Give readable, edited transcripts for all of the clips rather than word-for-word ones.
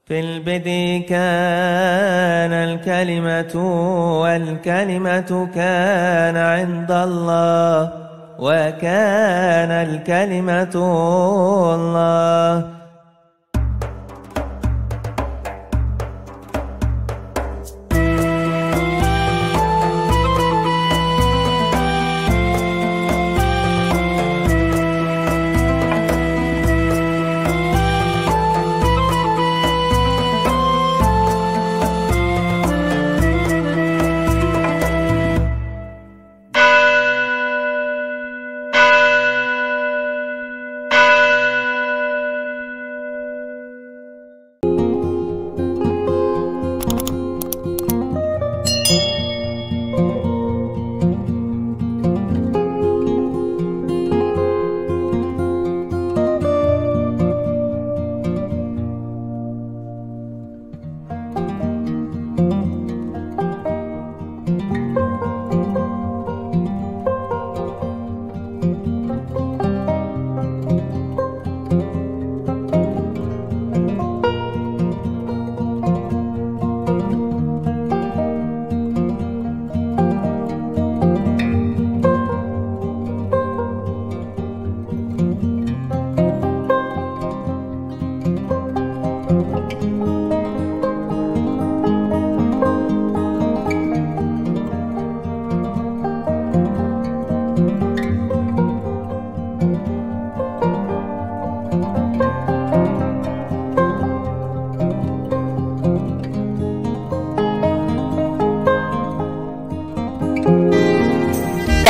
في البدء كان الكلمة والكلمة كان عند الله وكان الكلمة الله.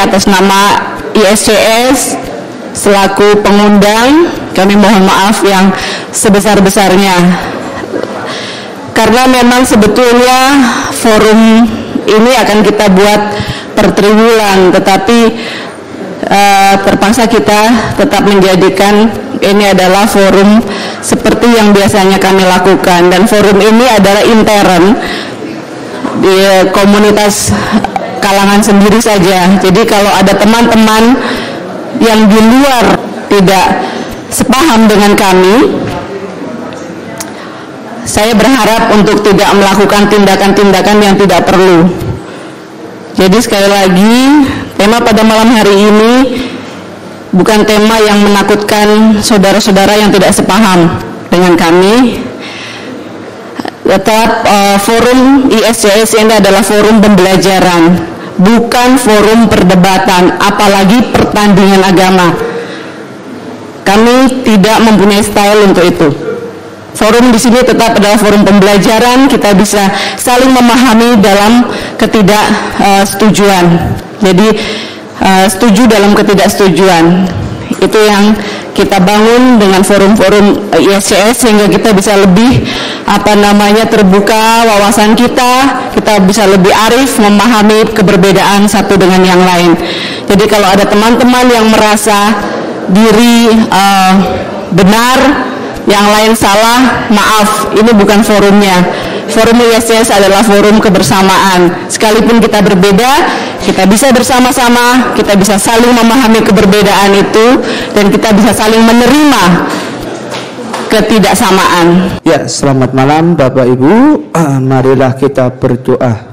Atas nama ISCS selaku pengundang, kami mohon maaf yang sebesar-besarnya karena memang sebetulnya forum ini akan kita buat per triwulan, tetapi terpaksa kita tetap menjadikan ini adalah forum seperti yang biasanya kami lakukan, dan forum ini adalah intern di komunitas kalangan sendiri saja. Jadi kalau ada teman-teman yang di luar tidak sepaham dengan kami, saya berharap untuk tidak melakukan tindakan-tindakan yang tidak perlu. Jadi sekali lagi, tema pada malam hari ini bukan tema yang menakutkan saudara-saudara yang tidak sepaham dengan kami. Tetap forum ISCS ini adalah forum pembelajaran, bukan forum perdebatan, apalagi pertandingan agama. Kami tidak mempunyai style untuk itu. Forum di sini tetap adalah forum pembelajaran, kita bisa saling memahami dalam ketidaksetujuan. Jadi setuju dalam ketidaksetujuan. Itu yang kita bangun dengan forum-forum ISCS sehingga kita bisa lebih terbuka wawasan kita bisa lebih arif memahami keberbedaan satu dengan yang lain. Jadi kalau ada teman-teman yang merasa diri benar, yang lain salah, maaf, ini bukan forumnya. Forum ISCS adalah forum kebersamaan. Sekalipun kita berbeda, kita bisa bersama-sama, kita bisa saling memahami keberbedaan itu, dan kita bisa saling menerima ketidaksamaan. Ya, selamat malam Bapak Ibu. Marilah kita berdoa.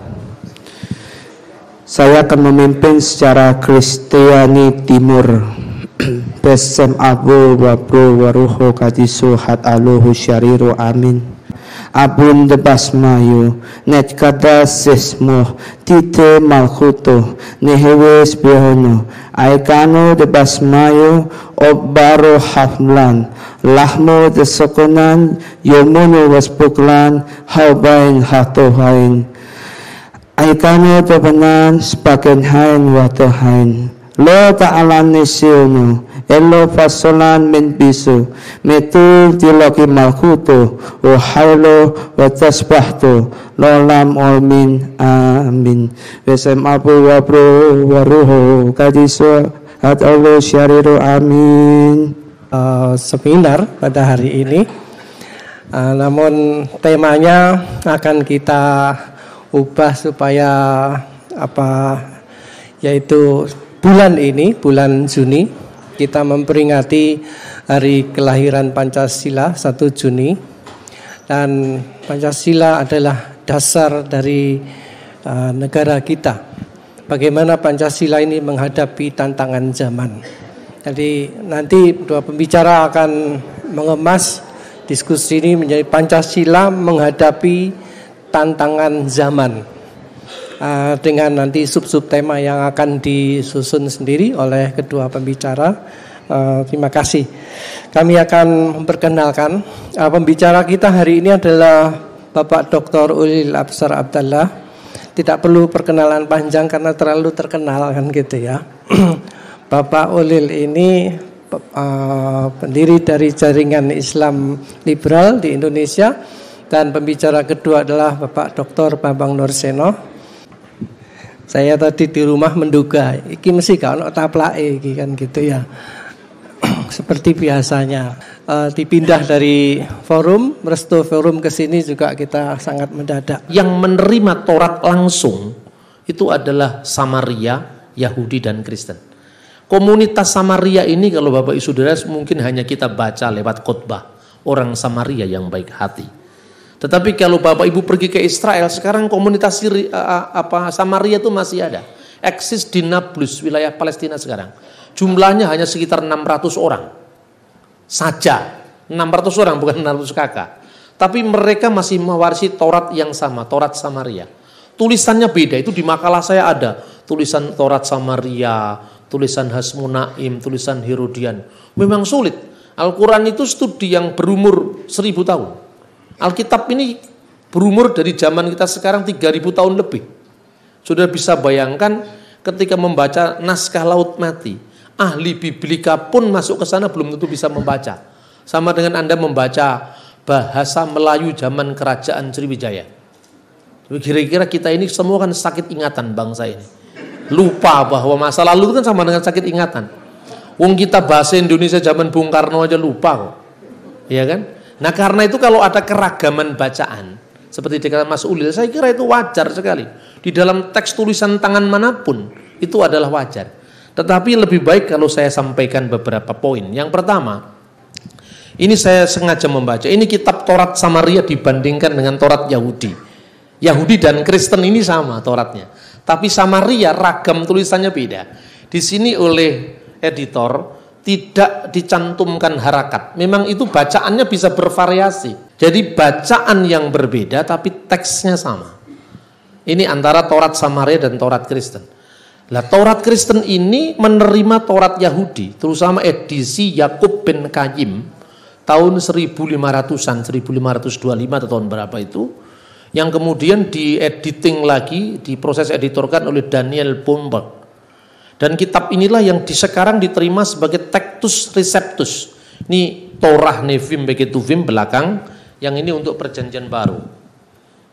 Saya akan memimpin secara Kristiani Timur. Besem Abu Wabro Waruho Kadisu Hat Aluhu Syariru Amin. Abun debas mayu net kada sesmo tite malkuto nehewes behono aikano debas mayu obbaro haflan lahmo desokonan yomono waspuklan haubain hatohain aikano tebanan sebagian hain watohain lo ta'alan nisiono elo fasolan min bisu metul tiloki malkuto wa haylo wa tasbahto lolam olmin amin. Besem abu wabro waruho kadiso hat Allah syariru amin. Seminar pada hari ini, namun temanya akan kita ubah supaya yaitu bulan ini, bulan Juni, kita memperingati hari kelahiran Pancasila 1 Juni. Dan Pancasila adalah dasar dari negara kita. Bagaimana Pancasila ini menghadapi tantangan zaman. Jadi nanti dua pembicara akan mengemas diskusi ini menjadi Pancasila menghadapi tantangan zaman, dengan nanti sub-sub tema yang akan disusun sendiri oleh kedua pembicara. Terima kasih. Kami akan memperkenalkan pembicara kita hari ini adalah Bapak Dr. Ulil Absar Abdallah. Tidak perlu perkenalan panjang karena terlalu terkenal kan gitu ya. Bapak Ulil ini pendiri dari jaringan Islam liberal di Indonesia, dan pembicara kedua adalah Bapak Dr. Bambang Nurseno. Saya tadi di rumah menduga iki mesti gak ono taplake iki kan gitu ya. Seperti biasanya dipindah dari forum, restu forum ke sini juga kita sangat mendadak. Yang menerima Taurat langsung itu adalah Samaria, Yahudi dan Kristen. Komunitas Samaria ini kalau Bapak Ibu Saudara mungkin hanya kita baca lewat khotbah orang Samaria yang baik hati. Tetapi kalau Bapak Ibu pergi ke Israel sekarang komunitas Samaria itu masih ada. Eksis di Nablus, wilayah Palestina sekarang. Jumlahnya hanya sekitar 600 orang saja. 600 orang bukan 600 kakak. Tapi mereka masih mewarisi Taurat yang sama, Taurat Samaria. Tulisannya beda, itu di makalah saya ada. Tulisan Taurat Samaria, tulisan Hasmonaim, tulisan Herodian. Memang sulit. Al-Quran itu studi yang berumur 1000 tahun. Alkitab ini berumur dari zaman kita sekarang 3000 tahun lebih. Sudah bisa bayangkan ketika membaca naskah Laut Mati, ahli biblika pun masuk ke sana belum tentu bisa membaca. Sama dengan Anda membaca bahasa Melayu zaman kerajaan Sriwijaya. Kira-kira kita ini semua kan sakit ingatan bangsa ini. Lupa bahwa masa lalu itu kan sama dengan sakit ingatan. Wong kita bahasa Indonesia zaman Bung Karno aja lupa kok. Iya kan? Nah karena itu kalau ada keragaman bacaan seperti dikatakan Mas Ulil, saya kira itu wajar sekali. Di dalam teks tulisan tangan manapun itu adalah wajar. Tetapi lebih baik kalau saya sampaikan beberapa poin. Yang pertama, ini saya sengaja membaca. Ini kitab Taurat Samaria dibandingkan dengan Taurat Yahudi. Yahudi dan Kristen ini sama Tauratnya. Tapi Samaria ragam tulisannya beda. Di sini oleh editor tidak dicantumkan harakat. Memang itu bacaannya bisa bervariasi. Jadi bacaan yang berbeda tapi teksnya sama. Ini antara Taurat Samaria dan Taurat Kristen. Lah Taurat Kristen ini menerima Taurat Yahudi, terutama edisi Yakub bin Qayyim tahun 1500-an, 1525 atau tahun berapa itu, yang kemudian diediting lagi, diproses editorkan oleh Daniel Bomberg. Dan kitab inilah yang sekarang diterima sebagai Textus Receptus. Ini Torah Nevim Beketuvim belakang, yang ini untuk perjanjian baru.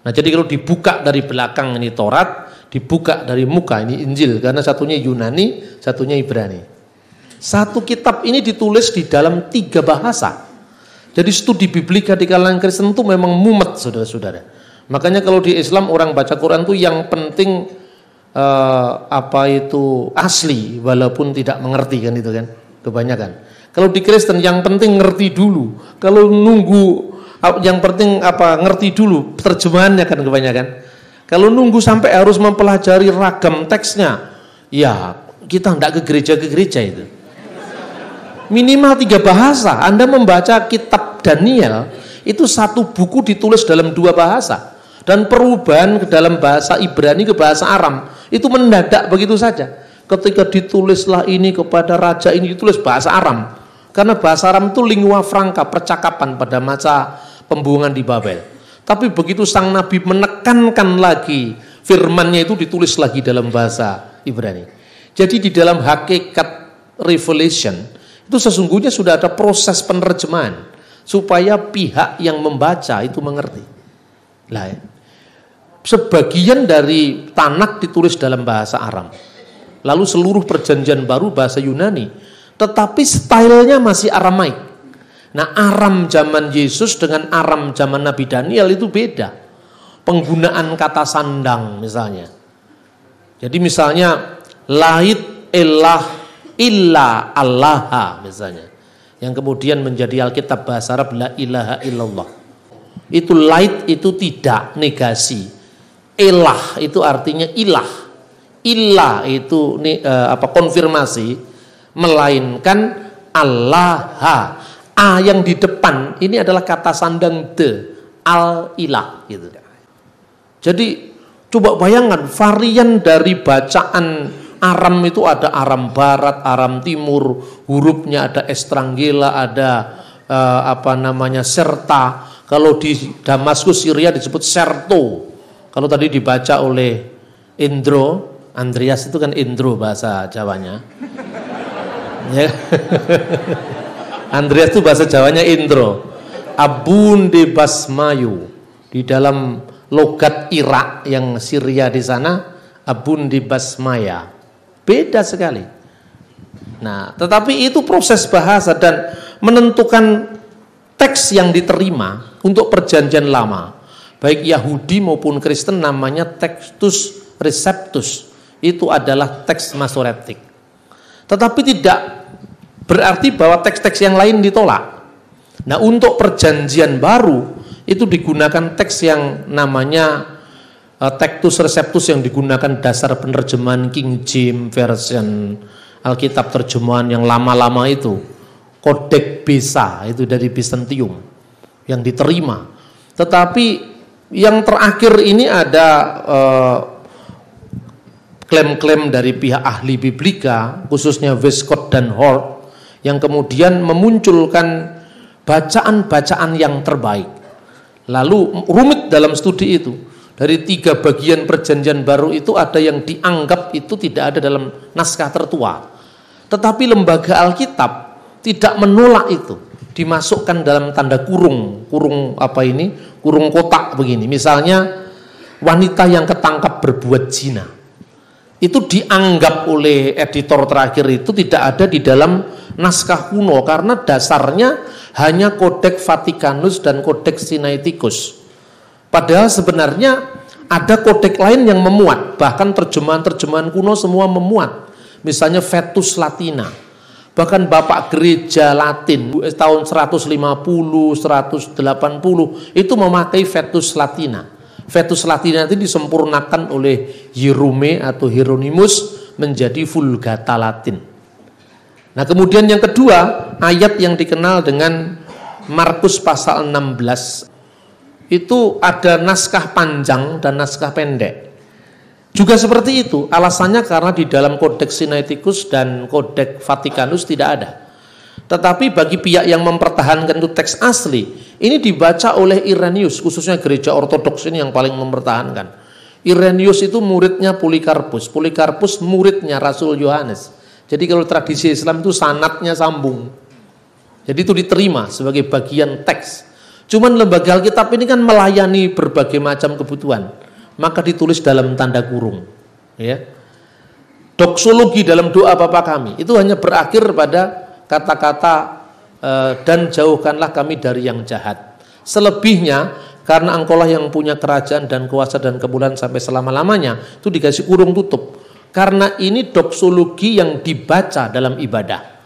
Nah jadi kalau dibuka dari belakang ini Taurat, dibuka dari muka ini Injil, karena satunya Yunani, satunya Ibrani. Satu kitab ini ditulis di dalam 3 bahasa. Jadi studi biblika di kalangan Kristen itu memang mumet, saudara-saudara. Makanya kalau di Islam orang baca Quran itu yang penting itu asli, walaupun tidak mengerti kan itu kan, kebanyakan. Kalau di Kristen yang penting ngerti dulu. Kalau nunggu yang penting ngerti dulu terjemahannya kan kebanyakan. Kalau nunggu sampai harus mempelajari ragam teksnya, ya kita tidak ke gereja itu. Minimal 3 bahasa. Anda membaca kitab Daniel, itu satu buku ditulis dalam 2 bahasa. Dan perubahan ke dalam bahasa Ibrani ke bahasa Aram, itu mendadak begitu saja. Ketika ditulislah ini kepada raja ini, ditulis bahasa Aram. Karena bahasa Aram itu lingua franca, percakapan pada masa pembuangan di Babel. Tapi begitu sang nabi menekankan lagi firmannya itu ditulis lagi dalam bahasa Ibrani. Jadi di dalam hakikat Revelation itu sesungguhnya sudah ada proses penerjemahan supaya pihak yang membaca itu mengerti. Lah, sebagian dari Tanakh ditulis dalam bahasa Aram. Lalu seluruh perjanjian baru bahasa Yunani, tetapi stylenya masih Aramaik. Nah Aram zaman Yesus dengan Aram zaman Nabi Daniel itu beda. Penggunaan kata sandang misalnya. Jadi misalnya lait elah illa allaha misalnya. Yang kemudian menjadi Alkitab bahasa Arab la ilaha illallah. Itu laid itu tidak, negasi. Elah itu artinya ilah. Ilah itu konfirmasi, melainkan Allah. A yang di depan ini adalah kata sandang de, al-ilah gitu. Jadi coba bayangkan varian dari bacaan Aram itu ada Aram Barat, Aram Timur, hurufnya ada estrangela, ada serta. Kalau di Damaskus Syria disebut serto. Kalau tadi dibaca oleh Indro, Andreas itu kan Indro bahasa Jawanya. Ya. Andreas itu bahasa Jawanya Indro. Abun de Basmayu. Di dalam logat Irak yang Syria di sana, Abun de Basmaya. Beda sekali. Nah, tetapi itu proses bahasa dan menentukan teks yang diterima untuk perjanjian lama. Baik Yahudi maupun Kristen namanya Textus Receptus. Itu adalah teks Masoretik. Tetapi tidak berarti bahwa teks-teks yang lain ditolak. Nah, untuk perjanjian baru itu digunakan teks yang namanya Textus Receptus yang digunakan dasar penerjemahan King James Version, Alkitab terjemahan yang lama-lama itu. Kodek Besa itu dari Bizantium yang diterima. Tetapi yang terakhir ini ada klaim-klaim dari pihak ahli biblika, khususnya Westcott dan Hort, yang kemudian memunculkan bacaan-bacaan yang terbaik. Lalu rumit dalam studi itu. Dari 3 bagian perjanjian baru itu ada yang dianggap itu tidak ada dalam naskah tertua. Tetapi lembaga Alkitab tidak menolak itu. Dimasukkan dalam tanda kurung kotak begini. Misalnya wanita yang ketangkap berbuat zina. Itu dianggap oleh editor terakhir itu tidak ada di dalam naskah kuno karena dasarnya hanya Kodeks Vatikanus dan Kodeks Sinaiticus. Padahal sebenarnya ada kodeks lain yang memuat, bahkan terjemahan-terjemahan kuno semua memuat. Misalnya Vetus Latina. Bahkan Bapak Gereja Latin tahun 150, 180 itu memakai Vetus Latina. Vetus Latina itu disempurnakan oleh Hierume atau Hieronymus menjadi Vulgata Latin. Nah, kemudian yang kedua, ayat yang dikenal dengan Markus pasal 16. Itu ada naskah panjang dan naskah pendek. Juga seperti itu, alasannya karena di dalam Kodeks Sinaiticus dan Kodeks Vatikanus tidak ada. Tetapi bagi pihak yang mempertahankan itu teks asli, ini dibaca oleh Irenaeus, khususnya gereja ortodoks ini yang paling mempertahankan. Irenaeus itu muridnya Polikarpus, Polikarpus muridnya Rasul Yohanes. Jadi kalau tradisi Islam itu sanadnya sambung. Jadi itu diterima sebagai bagian teks. Cuman lembaga Alkitab ini kan melayani berbagai macam kebutuhan, maka ditulis dalam tanda kurung. Ya. Doksologi dalam doa Bapa kami itu hanya berakhir pada kata-kata dan jauhkanlah kami dari yang jahat. Selebihnya karena engkaulah yang punya kerajaan dan kuasa dan kemuliaan sampai selama-lamanya, itu dikasih kurung tutup. Karena ini doksologi yang dibaca dalam ibadah.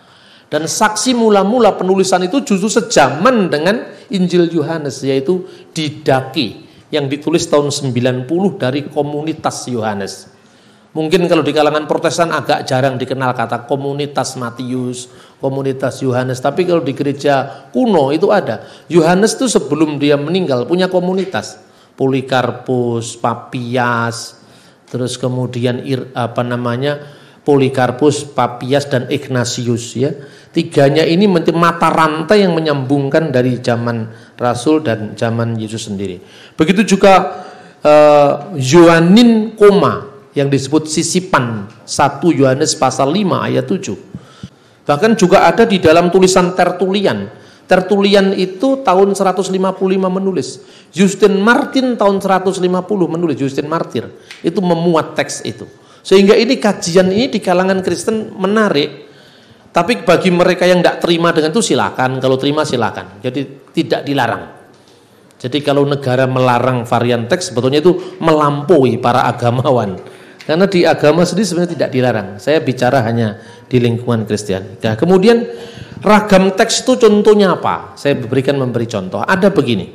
Dan saksi mula-mula penulisan itu justru sejaman dengan Injil Yohanes, yaitu Didake yang ditulis tahun 90 dari komunitas Yohanes. Mungkin kalau di kalangan Protestan agak jarang dikenal kata komunitas Matius, komunitas Yohanes, tapi kalau di gereja kuno itu ada. Yohanes itu sebelum dia meninggal punya komunitas. Polikarpus, Papias, terus kemudian Polikarpus, Papias dan Ignatius ya. Tiganya ini mata rantai yang menyambungkan dari zaman Rasul dan zaman Yesus sendiri. Begitu juga Yohanin Koma yang disebut sisipan 1 Yohanes pasal 5 ayat 7. Bahkan juga ada di dalam tulisan Tertulian. Tertulian itu tahun 155 menulis. Justin Martin tahun 150 menulis. Justin Martir itu memuat teks itu. Sehingga ini kajian ini di kalangan Kristen menarik. Tapi bagi mereka yang tidak terima dengan itu silakan, kalau terima silakan. Jadi tidak dilarang. Jadi kalau negara melarang varian teks sebetulnya itu melampaui para agamawan. Karena di agama sendiri sebenarnya tidak dilarang. Saya bicara hanya di lingkungan Kristen. Nah, kemudian ragam teks itu contohnya apa? Saya memberi contoh. Ada begini.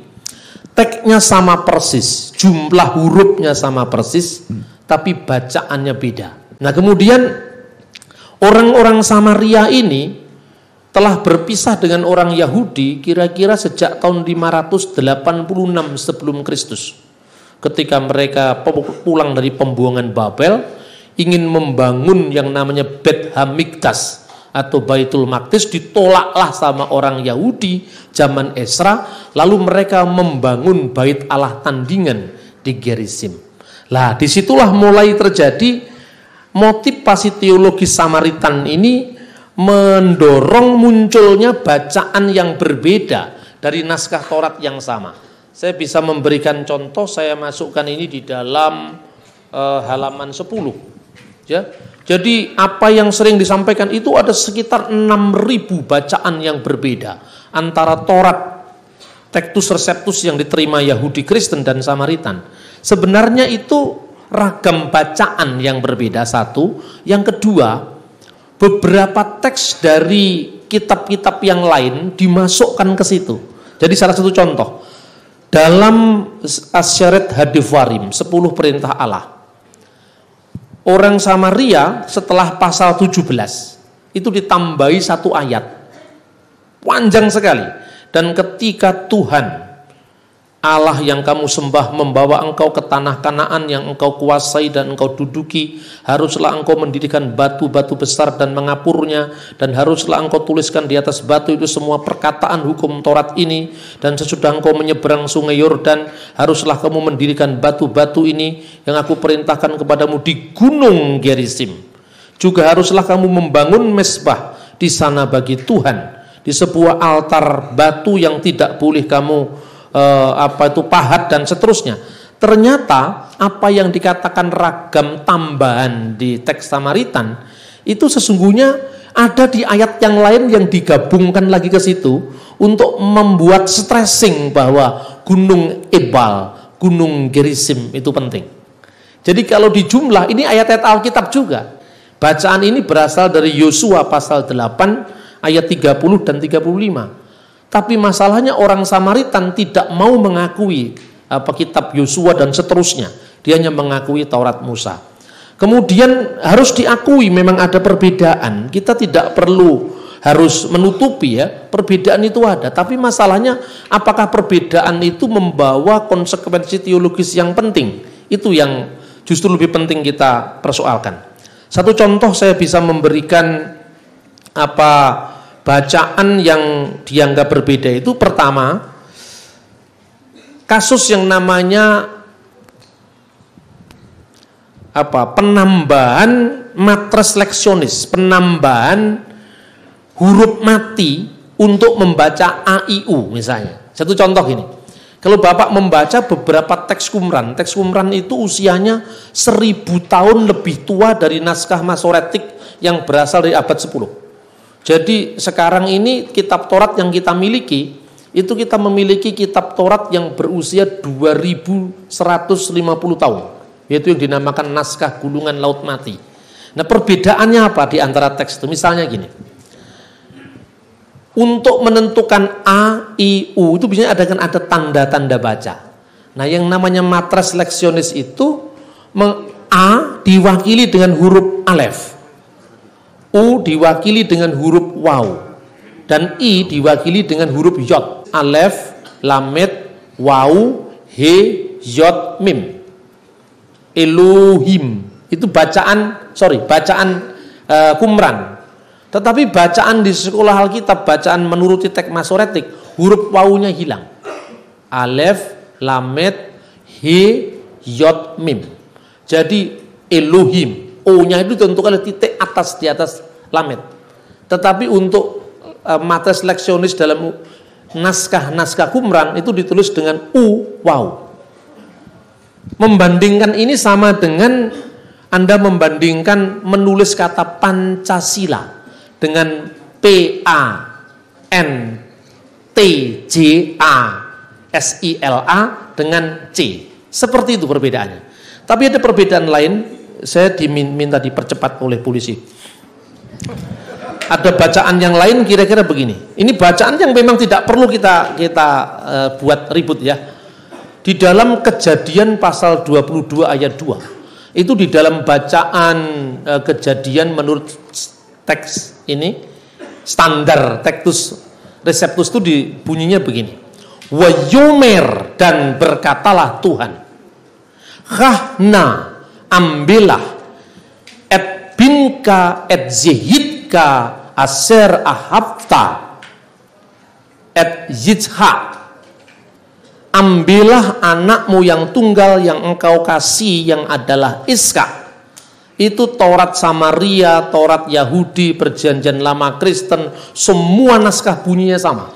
teksnya sama persis, jumlah hurufnya sama persis, tapi bacaannya beda. Nah, kemudian orang-orang Samaria ini telah berpisah dengan orang Yahudi kira-kira sejak tahun 586 sebelum Kristus. Ketika mereka pulang dari pembuangan Babel, ingin membangun yang namanya Bet Hamikdas atau Baitul Maqdis, ditolaklah sama orang Yahudi zaman Esra, lalu mereka membangun bait Allah tandingan di Gerizim. Lah, disitulah mulai terjadi motivasi teologis Samaritan ini mendorong munculnya bacaan yang berbeda dari naskah Taurat yang sama. Saya bisa memberikan contoh, saya masukkan ini di dalam halaman 10. Ya. Jadi apa yang sering disampaikan itu ada sekitar 6.000 bacaan yang berbeda antara Taurat, Textus Receptus yang diterima Yahudi Kristen dan Samaritan. Sebenarnya itu ragam bacaan yang berbeda, satu. Yang kedua, beberapa teks dari kitab-kitab yang lain dimasukkan ke situ. Jadi salah satu contoh, dalam Asyaret Hadivarim, 10 perintah Allah, orang Samaria setelah pasal 17 itu ditambahi satu ayat panjang sekali. Dan ketika Tuhan Allah yang kamu sembah membawa engkau ke tanah Kanaan yang engkau kuasai dan engkau duduki, haruslah engkau mendirikan batu-batu besar dan mengapurnya, dan haruslah engkau tuliskan di atas batu itu semua perkataan hukum Taurat ini, dan sesudah engkau menyeberang sungai Yordan, haruslah kamu mendirikan batu-batu ini yang aku perintahkan kepadamu di gunung Gerizim. Juga haruslah kamu membangun mezbah di sana bagi Tuhan, di sebuah altar batu yang tidak boleh kamu pahat dan seterusnya. Ternyata apa yang dikatakan ragam tambahan di teks Samaritan itu sesungguhnya ada di ayat yang lain yang digabungkan lagi ke situ untuk membuat stressing bahwa gunung Ebal, gunung Gerizim itu penting. Jadi kalau dijumlah ini ayat-ayat Alkitab juga. Bacaan ini berasal dari Yosua pasal 8 ayat 30 dan 35. Tapi masalahnya orang Samaritan tidak mau mengakui kitab Yosua dan seterusnya. Dia hanya mengakui Taurat Musa. Kemudian harus diakui memang ada perbedaan. Kita tidak perlu harus menutupi ya, perbedaan itu ada. Tapi masalahnya apakah perbedaan itu membawa konsekuensi teologis yang penting? Itu yang justru lebih penting kita persoalkan. Satu contoh saya bisa memberikan bacaan yang dianggap berbeda itu. Pertama, kasus yang namanya penambahan matres leksionis, penambahan huruf mati untuk membaca AIU misalnya. Satu contoh ini, kalau Bapak membaca beberapa teks Qumran itu usianya 1000 tahun lebih tua dari naskah Masoretik yang berasal dari abad 10. Jadi sekarang ini kitab Taurat yang kita miliki, itu kita memiliki kitab Taurat yang berusia 2150 tahun, yaitu yang dinamakan naskah Gulungan Laut Mati. Nah, perbedaannya apa di antara teks itu? Misalnya gini, untuk menentukan A, I, U itu biasanya ada tanda-tanda baca. Nah, yang namanya matres leksionis itu A diwakili dengan huruf alef, U diwakili dengan huruf waw, dan I diwakili dengan huruf yod. Alef, lamet, waw, he, yod, mim. Elohim itu bacaan Qumran. Tetapi bacaan di sekolah Alkitab, bacaan menuruti teks Masoretik, huruf wawunya hilang. Alef, lamet, he, yod, mim. Jadi Elohim, O-nya itu ditentukan oleh titik atas di atas lamet. Tetapi untuk matres leksionis dalam naskah Qumran itu ditulis dengan U, waw. Membandingkan ini sama dengan Anda membandingkan menulis kata Pancasila dengan P-A-N-T-J-A-S-I-L-A dengan C. Seperti itu perbedaannya. Tapi ada perbedaan lain. Saya diminta dipercepat oleh polisi. Ada bacaan yang lain kira-kira begini. Ini bacaan yang memang tidak perlu kita buat ribut ya. Di dalam Kejadian pasal 22 ayat 2, itu di dalam bacaan Kejadian menurut teks ini, standar Textus Receptus itu bunyinya begini. Wa yumer, dan berkatalah Tuhan, khahna, ambillah et binka et zihidka aser ahabta et yizhak, ambillah anakmu yang tunggal yang engkau kasih, yang adalah Iska. Itu Taurat Samaria, Taurat Yahudi, Perjanjian Lama Kristen, semua naskah bunyinya sama.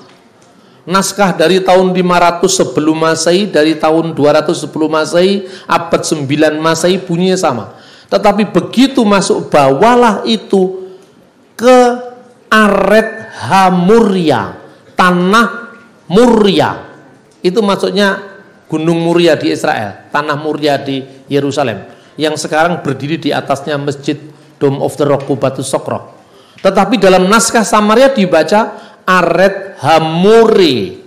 Naskah dari tahun 500 sebelum Masehi, dari tahun 200 sebelum Masehi, abad 9 Masehi bunyinya sama. Tetapi begitu masuk, bawalah itu ke Aret Hamuria, tanah Muria. Itu maksudnya Gunung Muria di Israel, tanah Muria di Yerusalem, yang sekarang berdiri di atasnya Masjid Dome of the Rock, Batu Sokro. Tetapi dalam naskah Samaria dibaca Aret Hamuri.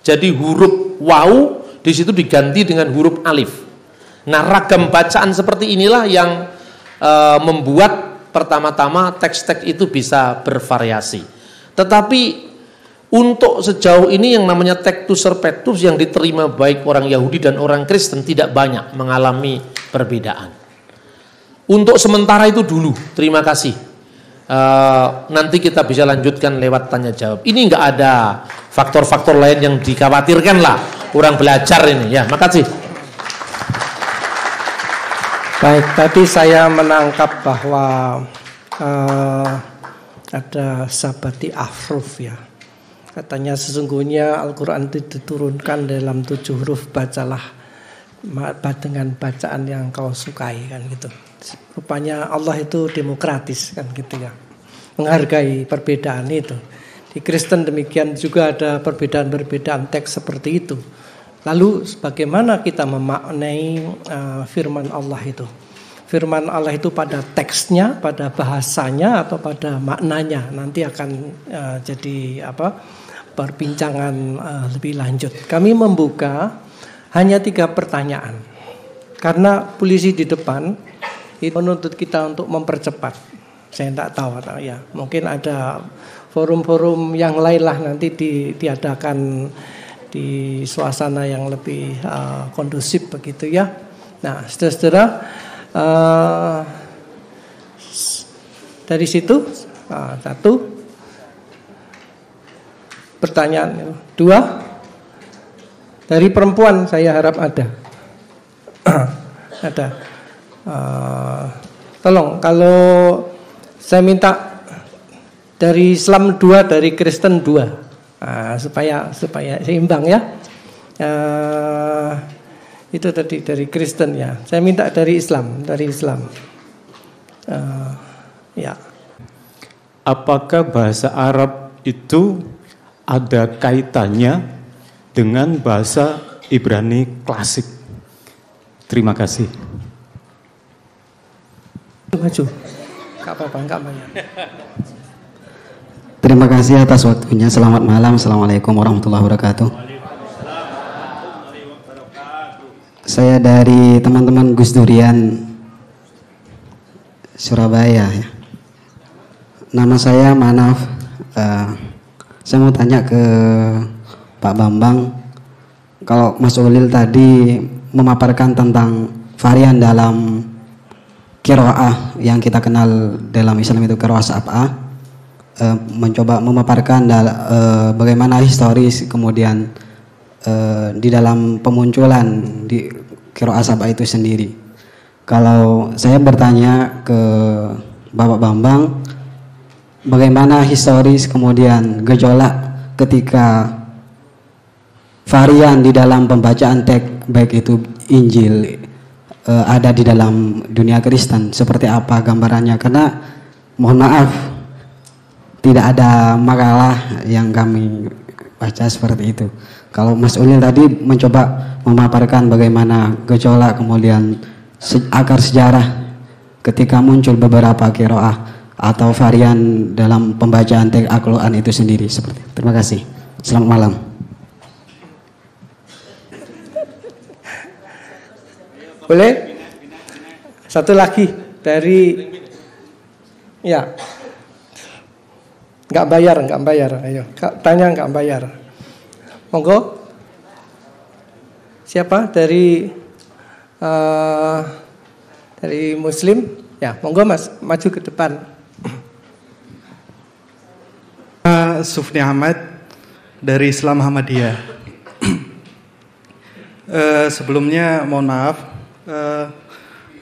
Jadi huruf waw di situ diganti dengan huruf alif. Nah, ragam bacaan seperti inilah yang membuat pertama-tama teks-teks itu bisa bervariasi. Tetapi untuk sejauh ini yang namanya Textus Receptus yang diterima baik orang Yahudi dan orang Kristen tidak banyak mengalami perbedaan. Untuk sementara itu dulu, terima kasih. Nanti kita bisa lanjutkan lewat tanya jawab. Ini nggak ada faktor-faktor lain yang dikhawatirkan lah orang belajar ini. Ya, makasih. Baik, tadi saya menangkap bahwa ada sabati afruf ya. Katanya sesungguhnya Al-Quran itu diturunkan dalam 7 huruf, bacalah dengan bacaan yang kau sukai kan gitu. Rupanya Allah itu demokratis kan gitu ya, menghargai perbedaan itu. Di Kristen demikian juga ada perbedaan-perbedaan teks seperti itu. Lalu bagaimana kita memaknai firman Allah itu? Firman Allah itu pada teksnya, pada bahasanya, atau pada maknanya? Nanti akan jadi perbincangan lebih lanjut. Kami membuka hanya 3 pertanyaan karena polisi di depan itu menuntut kita untuk mempercepat. Saya tidak tahu ya, mungkin ada forum-forum yang lain lah nanti diadakan di suasana yang lebih kondusif begitu ya. Nah, saudara-saudara, dari situ 1 pertanyaan, 2 dari perempuan saya harap ada. Ada. Tolong kalau saya minta dari Islam 2, dari Kristen 2, supaya seimbang ya. Itu tadi dari Kristen ya. Saya minta dari Islam, ya. Apakah bahasa Arab itu ada kaitannya dengan bahasa Ibrani klasik? Terima kasih. Maju. Enggak apa-apa, enggak banyak. Terima kasih atas waktunya. Selamat malam. Assalamualaikum warahmatullahi wabarakatuh. Saya dari teman-teman Gus Durian Surabaya ya. Nama saya Manaf. Saya mau tanya ke Pak Bambang, kalau Mas Ulil tadi memaparkan tentang varian dalam qiraah yang kita kenal dalam Islam itu qiraah sab'ah, mencoba memaparkan bagaimana historis kemudian di dalam pemunculan di qiraah sab'ah itu sendiri. Kalau saya bertanya ke Bapak Bambang, bagaimana historis kemudian gejolak ketika varian di dalam pembacaan teks baik itu Injil ada di dalam dunia Kristen, seperti apa gambarannya? Karena mohon maaf tidak ada makalah yang kami baca seperti itu. Kalau Mas Ulil tadi mencoba memaparkan bagaimana gejolak kemudian akar sejarah ketika muncul beberapa qiraah atau varian dalam pembacaan teks Al-Quran itu sendiri seperti itu. Terima kasih. Selamat malam. Boleh? Satu lagi dari, ya, nggak bayar, ayo, tanya nggak bayar. Monggo. Siapa dari Muslim? Ya, monggo Mas, maju ke depan. Sufni Ahmad dari Islam Muhammadiyah. Sebelumnya mohon maaf,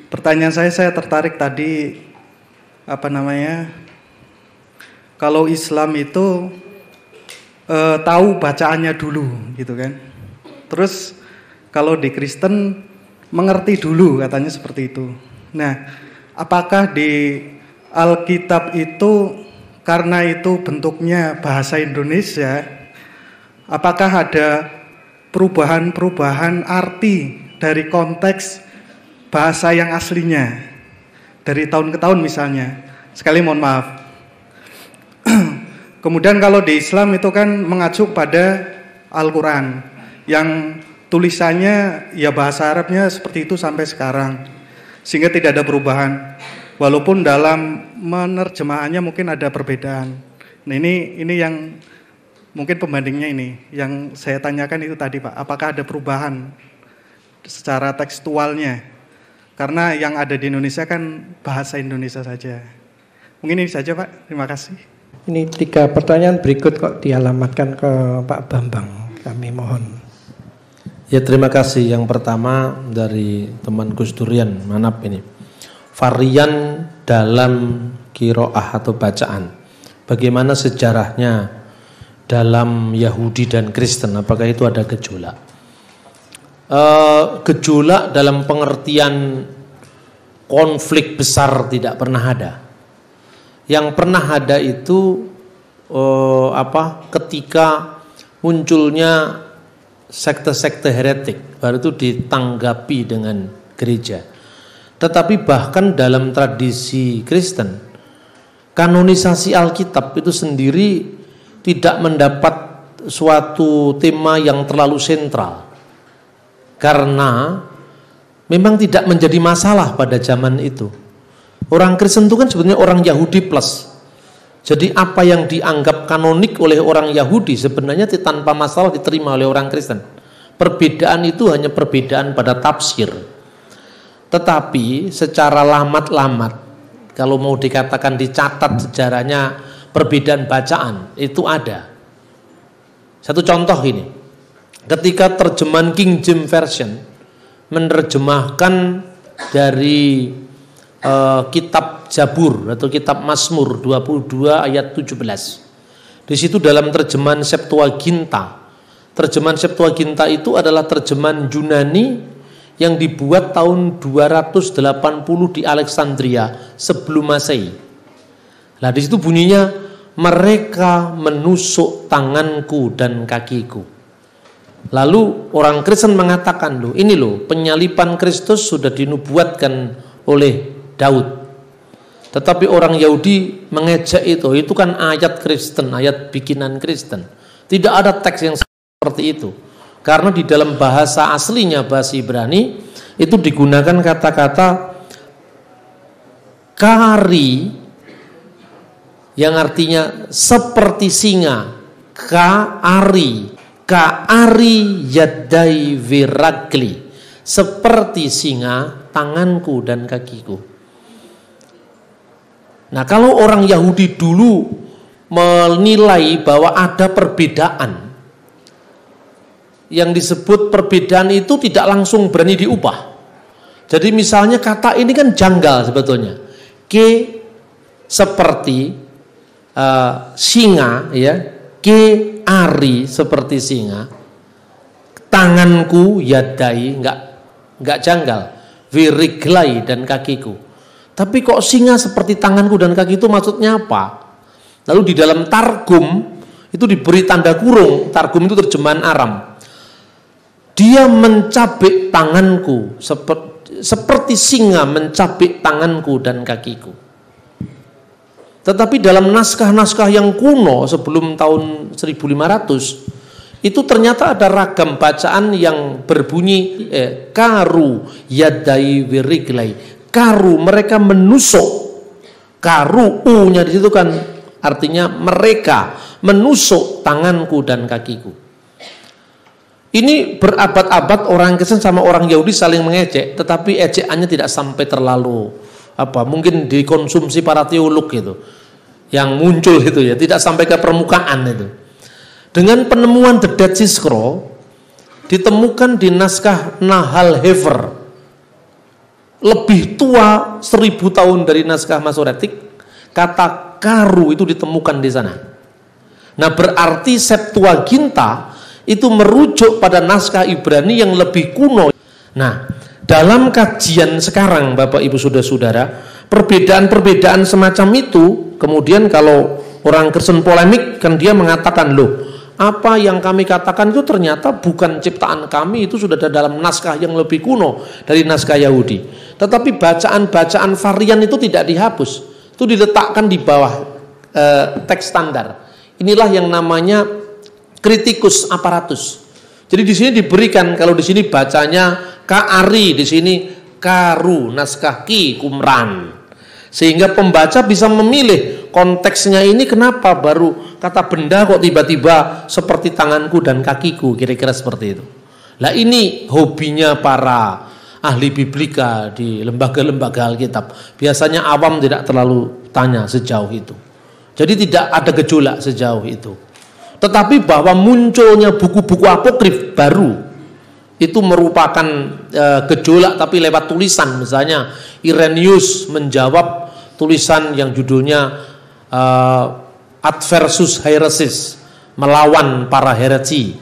pertanyaan saya tertarik tadi kalau Islam itu tahu bacaannya dulu gitu kan. Terus kalau di Kristen mengerti dulu katanya seperti itu. Nah, apakah di Alkitab itu karena itu bentuknya bahasa Indonesia, apakah ada perubahan arti dari konteks bahasa yang aslinya dari tahun ke tahun misalnya? Sekali mohon maaf. Kemudian kalau di Islam itu kan mengacu pada Al-Quran yang tulisannya ya bahasa Arabnya seperti itu sampai sekarang, sehingga tidak ada perubahan. Walaupun dalam menerjemahannya mungkin ada perbedaan. Nah ini yang mungkin pembandingnya ini yang saya tanyakan itu tadi Pak. Apakah ada perubahan secara tekstualnya? Karena yang ada di Indonesia kan bahasa Indonesia saja. Mungkin ini saja Pak. Terima kasih. Ini 3 pertanyaan berikut kok dialamatkan ke Pak Bambang. Kami mohon. Ya terima kasih. Yang pertama dari teman Gus Durian Manap ini. Varian dalam qiraah atau bacaan. Bagaimana sejarahnya dalam Yahudi dan Kristen? Apakah itu ada gejolak? Gejolak dalam pengertian konflik besar tidak pernah ada. Yang pernah ada itu ketika munculnya sekte-sekte heretik, baru itu ditanggapi dengan gereja. Tetapi bahkan dalam tradisi Kristen, kanonisasi Alkitab itu sendiri tidak mendapat suatu tema yang terlalu sentral. Karena memang tidak menjadi masalah pada zaman itu. Orang Kristen itu kan sebenarnya orang Yahudi plus. Jadi apa yang dianggap kanonik oleh orang Yahudi sebenarnya tanpa masalah diterima oleh orang Kristen. Perbedaan itu hanya perbedaan pada tafsir. Tetapi secara lamat-lamat, kalau mau dikatakan dicatat sejarahnya perbedaan bacaan, itu ada. Satu contoh ini. Ketika terjemahan King James Version menerjemahkan dari kitab Zabur atau kitab Mazmur 22 ayat 17. Di situ dalam terjemahan Septuaginta. Terjemahan Septuaginta itu adalah terjemahan Yunani yang dibuat tahun 280 di Alexandria sebelum Masehi. Nah, di situ bunyinya mereka menusuk tanganku dan kakiku. Lalu orang Kristen mengatakan, loh, ini loh penyalipan Kristus sudah dinubuatkan oleh Daud. Tetapi orang Yahudi mengejek itu kan ayat Kristen, ayat bikinan Kristen. Tidak ada teks yang seperti itu. Karena di dalam bahasa aslinya, bahasa Ibrani, itu digunakan kata-kata kari yang artinya seperti singa, ka'ari yadai viragli, seperti singa tanganku dan kakiku. Nah, kalau orang Yahudi dulu menilai bahwa ada perbedaan, yang disebut perbedaan itu tidak langsung berani diubah. Jadi misalnya kata ini kan janggal sebetulnya. Seperti singa, ya. Ari seperti singa. Tanganku yadai enggak janggal. Viriglai dan kakiku. Tapi kok singa seperti tanganku dan kaki itu maksudnya apa? Lalu di dalam Targum itu diberi tanda kurung. Targum itu terjemahan Aram. Dia mencabik tanganku seperti singa mencabik tanganku dan kakiku. Tetapi dalam naskah-naskah yang kuno sebelum tahun 1500 itu ternyata ada ragam bacaan yang berbunyi karu yadai wiriglai. Karu, mereka menusuk. Karu, u-nya di situ kan artinya mereka menusuk tanganku dan kakiku. Ini berabad-abad orang Kristen sama orang Yahudi saling mengejek, tetapi ejekannya tidak sampai terlalu mungkin dikonsumsi para teolog gitu. Yang muncul itu ya, tidak sampai ke permukaan itu. Dengan penemuan The Dead Sea Scroll ditemukan di naskah Nahal Hefer, lebih tua 1000 tahun dari naskah Masoretik, kata karu itu ditemukan di sana. Nah, berarti Septuaginta itu merujuk pada naskah Ibrani yang lebih kuno. Nah, dalam kajian sekarang Bapak Ibu Saudara-saudara, perbedaan-perbedaan semacam itu, kemudian kalau orang Kristen polemik kan dia mengatakan, loh, apa yang kami katakan itu ternyata bukan ciptaan kami, itu sudah ada dalam naskah yang lebih kuno dari naskah Yahudi. Tetapi bacaan-bacaan varian itu tidak dihapus, itu diletakkan di bawah teks standar. Inilah yang namanya kritikus aparatus. Jadi di sini diberikan, kalau di sini bacanya kaari, di sini karu, naskah ki kumran, sehingga pembaca bisa memilih konteksnya ini kenapa baru kata benda kok tiba-tiba seperti tanganku dan kakiku, kira-kira seperti itu. Lah ini hobinya para ahli biblika di lembaga-lembaga Alkitab. Biasanya awam tidak terlalu tanya sejauh itu. Jadi tidak ada gejolak sejauh itu. Tetapi bahwa munculnya buku-buku apokrif baru itu merupakan gejolak, tapi lewat tulisan. Misalnya Irenaeus menjawab tulisan yang judulnya Adversus Heresis, melawan para heresi.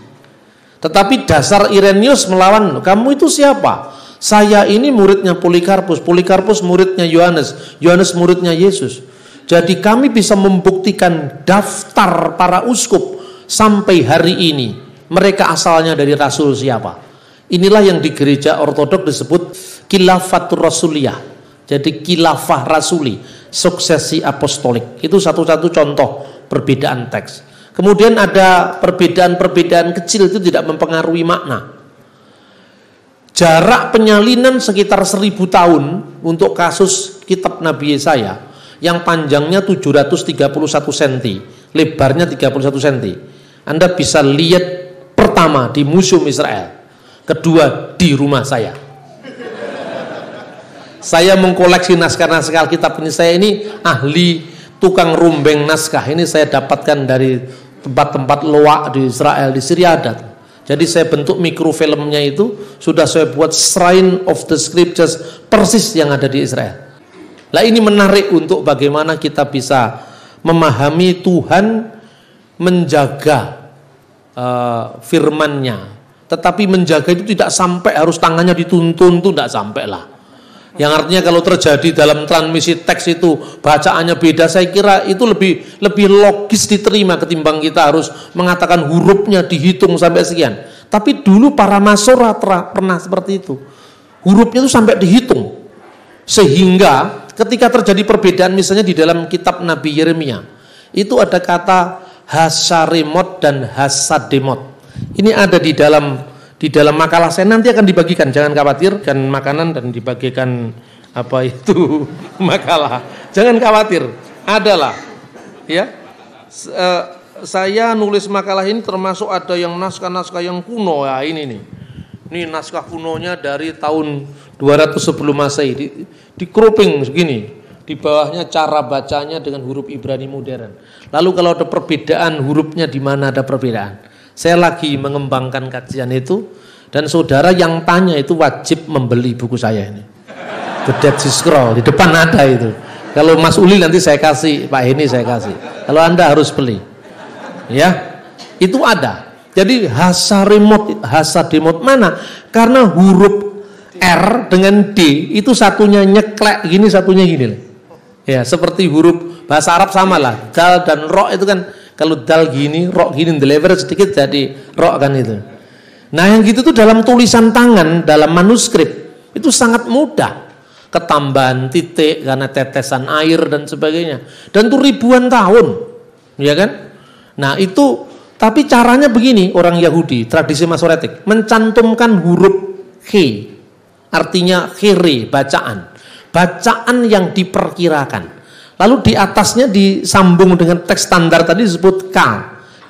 Tetapi dasar Irenaeus melawan, kamu itu siapa? Saya ini muridnya Polikarpus, Polikarpus muridnya Yohanes, Yohanes muridnya Yesus. Jadi kami bisa membuktikan daftar para uskup sampai hari ini mereka asalnya dari rasul siapa. Inilah yang di gereja ortodok disebut khilafatur rasuliyah. Jadi khilafah rasuli, suksesi apostolik. Itu satu-satu contoh perbedaan teks. Kemudian ada perbedaan-perbedaan kecil, itu tidak mempengaruhi makna. Jarak penyalinan sekitar 1000 tahun untuk kasus kitab Nabi Yesaya yang panjangnya 731 cm, lebarnya 31 cm. Anda bisa lihat pertama di Museum Israel, kedua di rumah saya. Saya mengkoleksi naskah-naskah Alkitab ini. Saya ini ahli tukang rumbeng naskah. Ini saya dapatkan dari tempat-tempat loak di Israel, di Syria ada. Jadi saya bentuk mikrofilmnya itu, sudah saya buat Shrine of the Scriptures persis yang ada di Israel. Lah ini menarik untuk bagaimana kita bisa memahami Tuhan menjaga firman-Nya, tetapi menjaga itu tidak sampai harus tangannya dituntun, itu tidak sampai lah. Yang artinya kalau terjadi dalam transmisi teks itu bacaannya beda, saya kira itu lebih logis diterima ketimbang kita harus mengatakan hurufnya dihitung sampai sekian. Tapi dulu para masora pernah seperti itu, hurufnya itu sampai dihitung, sehingga ketika terjadi perbedaan misalnya di dalam kitab Nabi Yeremia itu ada kata Hasaremot dan Hasademot. Ini ada di dalam makalah saya, nanti akan dibagikan, jangan khawatir, kan makanan dan dibagikan makalah. Jangan khawatir, adalah ya. Saya nulis makalah ini termasuk ada yang naskah-naskah yang kuno ya, ini nih. Ini naskah kunonya dari tahun 200 sebelum Masehi, di cropping segini. Di bawahnya cara bacanya dengan huruf Ibrani modern. Lalu kalau ada perbedaan hurufnya, di mana ada perbedaan? Saya lagi mengembangkan kajian itu, dan saudara yang tanya itu wajib membeli buku saya ini, The Dead Sea Scroll. Di depan ada itu. Kalau Mas Uli nanti saya kasih, Pak Heni saya kasih. Kalau Anda harus beli, ya itu ada. Jadi Hasademot mana? Karena huruf R dengan D itu satunya nyeklek gini, satunya gini. Ya, seperti huruf bahasa Arab sama lah. Dal dan ro itu kan, kalau dal gini, ro gini, deliver sedikit jadi ro kan itu. Nah yang gitu tuh dalam tulisan tangan, dalam manuskrip itu sangat mudah. Ketambahan titik karena tetesan air dan sebagainya. Dan itu ribuan tahun, ya kan? Nah itu Tapi caranya begini, orang Yahudi, tradisi Masoretik, mencantumkan huruf he, artinya khere, bacaan. Bacaan yang diperkirakan. Lalu di atasnya disambung dengan teks standar tadi disebut K,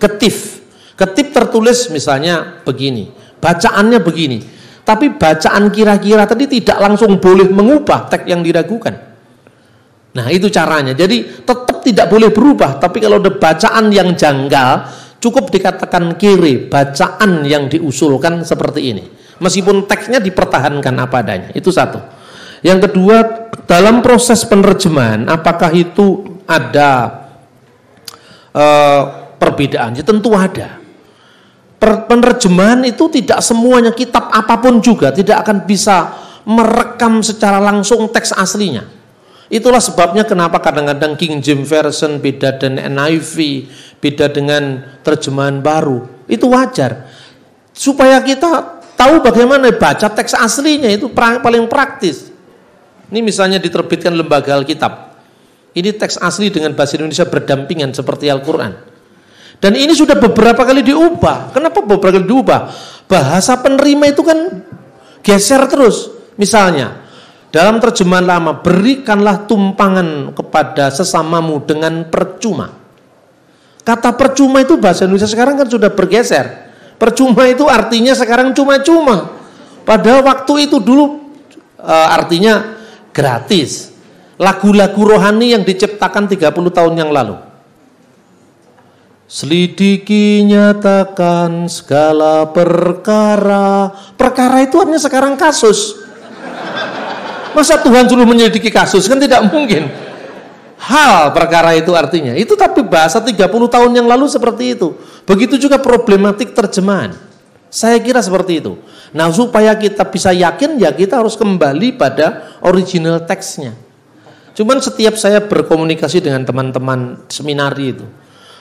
ketif. Ketif tertulis misalnya begini, bacaannya begini. Tapi bacaan kira-kira tadi tidak langsung boleh mengubah teks yang diragukan. Nah itu caranya. Jadi tetap tidak boleh berubah. Tapi kalau ada bacaan yang janggal, cukup dikatakan kiri, bacaan yang diusulkan seperti ini. Meskipun teksnya dipertahankan apa adanya. Itu satu. Yang kedua, dalam proses penerjemahan, apakah itu ada perbedaan? Ya, tentu ada. Penerjemahan itu tidak semuanya, kitab apapun juga tidak akan bisa merekam secara langsung teks aslinya. Itulah sebabnya kenapa kadang-kadang King James Version beda dengan NIV, beda dengan terjemahan baru. Itu wajar. Supaya kita tahu bagaimana baca teks aslinya, itu paling praktis. Ini misalnya diterbitkan lembaga Alkitab. Ini teks asli dengan bahasa Indonesia berdampingan seperti Al-Quran. Dan ini sudah beberapa kali diubah. Kenapa beberapa kali diubah? Bahasa penerima itu kan geser terus. Misalnya, dalam terjemahan lama, berikanlah tumpangan kepada sesamamu dengan percuma. Kata percuma itu bahasa Indonesia sekarang kan sudah bergeser. Percuma itu artinya sekarang cuma-cuma. Pada waktu itu dulu artinya gratis. Lagu-lagu rohani yang diciptakan 30 tahun yang lalu. Selidiki, nyatakan segala perkara. Perkara itu artinya sekarang kasus. Masa Tuhan suruh menyelidiki kasus? Kan tidak mungkin. Hal perkara itu artinya. Itu tapi bahasa 30 tahun yang lalu seperti itu. Begitu juga problematik terjemahan. Saya kira seperti itu. Nah, supaya kita bisa yakin, ya kita harus kembali pada original teksnya. Cuman setiap saya berkomunikasi dengan teman-teman seminari itu,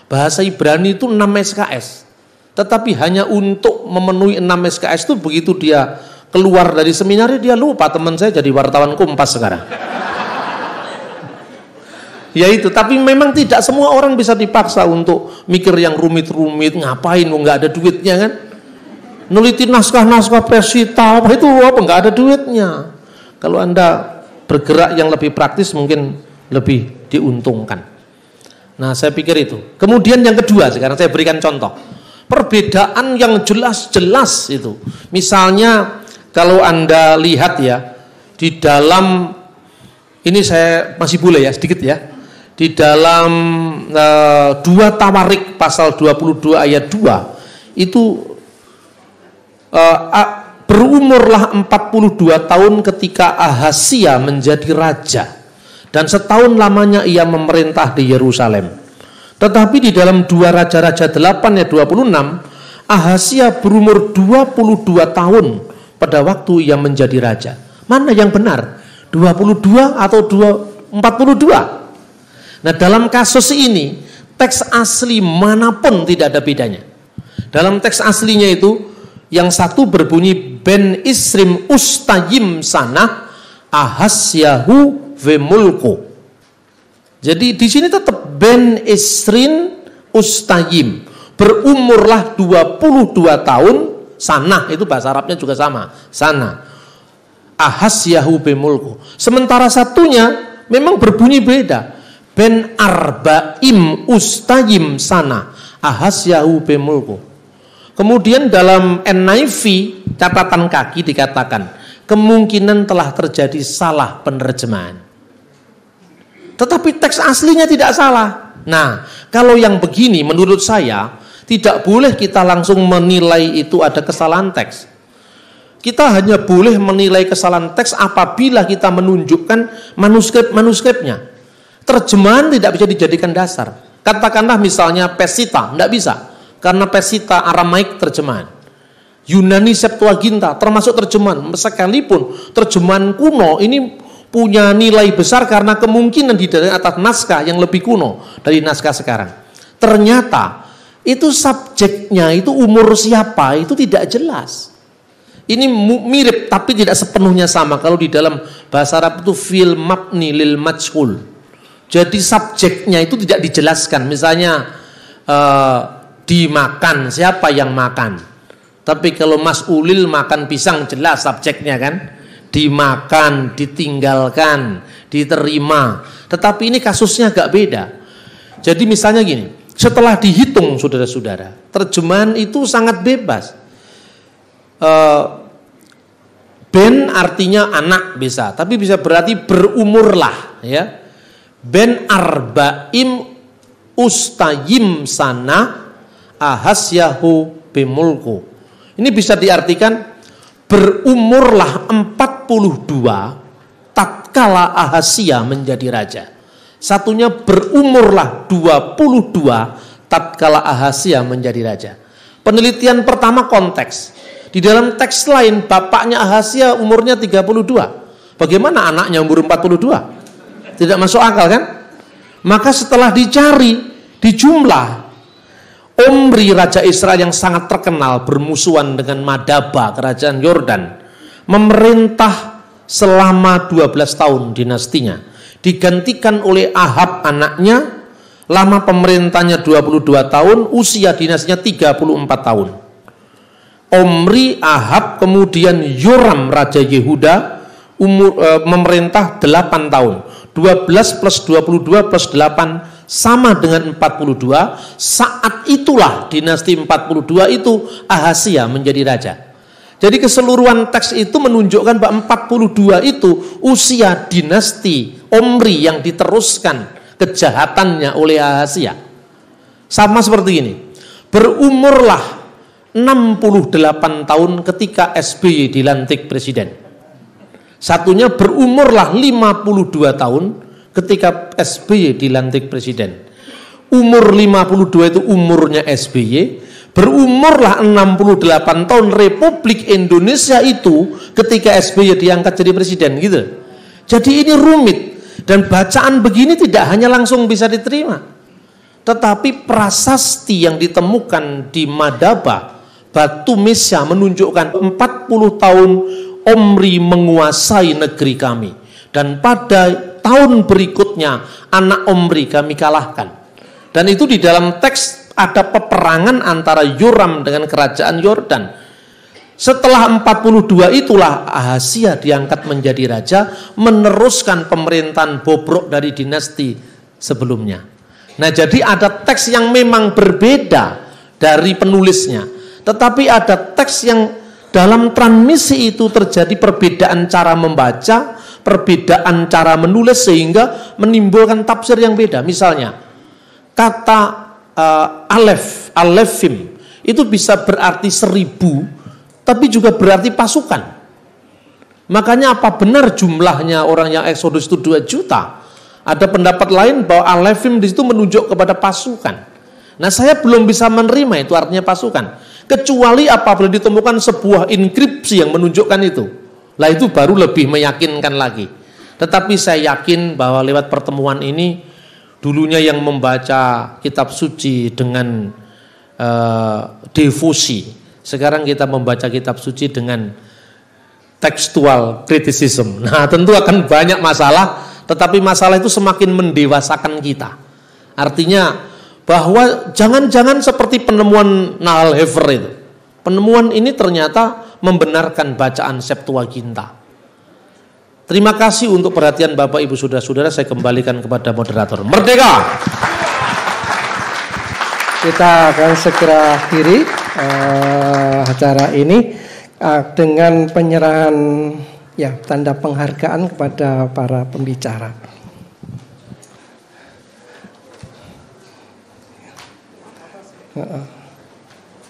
bahasa Ibrani itu 6 SKS. Tetapi hanya untuk memenuhi 6 SKS itu begitu dia keluar dari seminari, dia lupa. Teman saya jadi wartawan Kompas sekarang. Ya itu, tapi memang tidak semua orang bisa dipaksa untuk mikir yang rumit-rumit. Ngapain, nggak ada duitnya kan? Neliti naskah-naskah Pesita, apa itu apa, nggak ada duitnya. Kalau Anda bergerak yang lebih praktis mungkin lebih diuntungkan. Nah, saya pikir itu. Kemudian yang kedua, sekarang saya berikan contoh. Perbedaan yang jelas-jelas itu. Misalnya kalau Anda lihat ya, di dalam, ini saya masih boleh ya, sedikit ya. Di dalam 2 Tawarik pasal 22 ayat 2, itu berumurlah 42 tahun ketika Ahazia menjadi raja, dan setahun lamanya ia memerintah di Yerusalem. Tetapi di dalam 2 Raja-Raja 8 ayat 26, Ahazia berumur 22 tahun pada waktu ia menjadi raja. Mana yang benar? 22 atau 42? Nah, dalam kasus ini teks asli manapun tidak ada bedanya. Dalam teks aslinya itu yang satu berbunyi Ben Isrim Ustayim Sana Ahasyahu Vemulko. Jadi di sini tetap Ben Isrin Ustayim, berumurlah 22 tahun. Sana itu bahasa Arabnya juga sama, sana Ahasyahu Vemulko. Sementara satunya memang berbunyi beda, Ben Arba'im Ustayim Sana Ahasyahu Vemulko. Kemudian dalam NIV catatan kaki dikatakan kemungkinan telah terjadi salah penerjemahan. Tetapi teks aslinya tidak salah. Nah, kalau yang begini menurut saya tidak boleh kita langsung menilai itu ada kesalahan teks. Kita hanya boleh menilai kesalahan teks apabila kita menunjukkan manuskripnya. Terjemahan tidak bisa dijadikan dasar. Katakanlah misalnya Pesita, tidak bisa. Karena Pesita Aramaik terjemahan. Yunani Septuaginta termasuk terjemahan. Sekalipun terjemahan kuno ini punya nilai besar karena kemungkinan didasarkan atas naskah yang lebih kuno dari naskah sekarang. Ternyata itu subjeknya, itu umur siapa, itu tidak jelas. Ini mirip tapi tidak sepenuhnya sama. Kalau di dalam bahasa Arab itu fil mabni lil majhul. Jadi subjeknya itu tidak dijelaskan. Misalnya dimakan, siapa yang makan? Tapi kalau Mas Ulil makan pisang jelas subjeknya kan? Dimakan, ditinggalkan, diterima. Tetapi ini kasusnya agak beda. Jadi misalnya gini, setelah dihitung saudara-saudara, terjemahan itu sangat bebas. Ben artinya anak bisa, tapi bisa berarti berumurlah ya. Ben arba'im ustayim sana ahasyahu bimulku. Ini bisa diartikan berumurlah 42 tatkala Ahasya menjadi raja. Satunya berumurlah 22 tatkala Ahasya menjadi raja. Penelitian pertama konteks. Di dalam teks lain bapaknya Ahasya umurnya 32. Bagaimana anaknya umur 42? Tidak masuk akal kan? Maka setelah dicari, dijumlah, Omri raja Israel yang sangat terkenal bermusuhan dengan Madaba kerajaan Yordan, memerintah selama 12 tahun dinastinya, digantikan oleh Ahab anaknya, lama pemerintahnya 22 tahun, usia dinastinya 34 tahun. Omri, Ahab, kemudian Yoram raja Yehuda memerintah 8 tahun. 12 plus 22 plus 8 sama dengan 42. Saat itulah dinasti 42 itu Ahasya menjadi raja. Jadi keseluruhan teks itu menunjukkan bahwa 42 itu usia dinasti Omri yang diteruskan kejahatannya oleh Ahasya. Sama seperti ini. Berumurlah 68 tahun ketika SBY dilantik presiden. Satunya berumurlah 52 tahun ketika SBY dilantik presiden. Umur 52 itu umurnya SBY. Berumurlah 68 tahun Republik Indonesia itu ketika SBY diangkat jadi presiden gitu. Jadi ini rumit. Dan bacaan begini tidak hanya langsung bisa diterima. Tetapi prasasti yang ditemukan di Madaba, Batu Mesya menunjukkan 40 tahun Omri menguasai negeri kami. Dan pada tahun berikutnya anak Omri kami kalahkan. Dan itu di dalam teks ada peperangan antara Yoram dengan kerajaan Yordan. Setelah 42 itulah Ahasya diangkat menjadi raja, meneruskan pemerintahan bobrok dari dinasti sebelumnya. Nah, jadi ada teks yang memang berbeda dari penulisnya. Tetapi ada teks yang dalam transmisi itu terjadi perbedaan cara membaca, perbedaan cara menulis sehingga menimbulkan tafsir yang beda. Misalnya, kata alefim itu bisa berarti 1000, tapi juga berarti pasukan. Makanya apa benar jumlahnya orang yang Exodus itu 2 juta? Ada pendapat lain bahwa alefim di situ menunjuk kepada pasukan. Nah, saya belum bisa menerima itu artinya pasukan. Kecuali apabila ditemukan sebuah inskripsi yang menunjukkan itu. Lah itu baru lebih meyakinkan lagi. Tetapi saya yakin bahwa lewat pertemuan ini, dulunya yang membaca kitab suci dengan devosi, sekarang kita membaca kitab suci dengan textual criticism. Nah, tentu akan banyak masalah, tetapi masalah itu semakin mendewasakan kita. Artinya bahwa jangan-jangan seperti penemuan Nahal Hefer itu. Penemuan ini ternyata membenarkan bacaan Septuaginta. Terima kasih untuk perhatian Bapak Ibu Saudara-saudara. Saya kembalikan kepada moderator. Merdeka! Kita akan segera akhiri acara ini dengan penyerahan tanda penghargaan kepada para pembicara.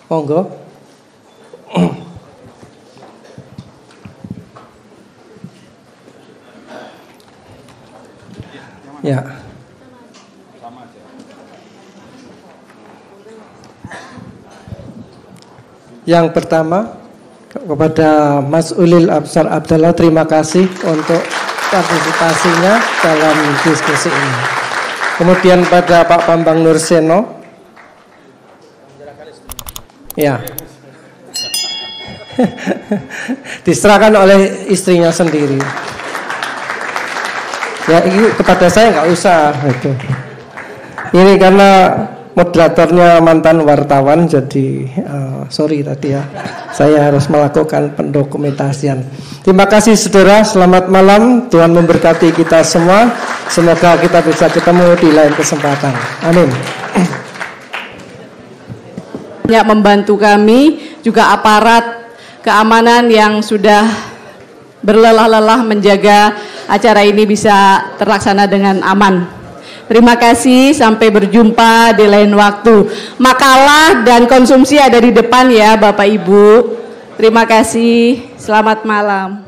Monggo. Ya. Yang pertama kepada Mas Ulil Absar Abdallah, terima kasih untuk partisipasinya dalam diskusi ini. Kemudian pada Pak Bambang Nurseno. Ya. Diserahkan oleh istrinya sendiri. Ya, ini kepada saya nggak usah itu. Ini karena moderatornya mantan wartawan, jadi sorry tadi ya, saya harus melakukan pendokumentasian. Terima kasih saudara, selamat malam, Tuhan memberkati kita semua, semoga kita bisa ketemu di lain kesempatan. Amin. Banyak membantu kami, juga aparat keamanan yang sudah berlelah-lelah menjaga acara ini bisa terlaksana dengan aman. Terima kasih, sampai berjumpa di lain waktu. Makalah dan konsumsi ada di depan ya Bapak Ibu. Terima kasih, selamat malam.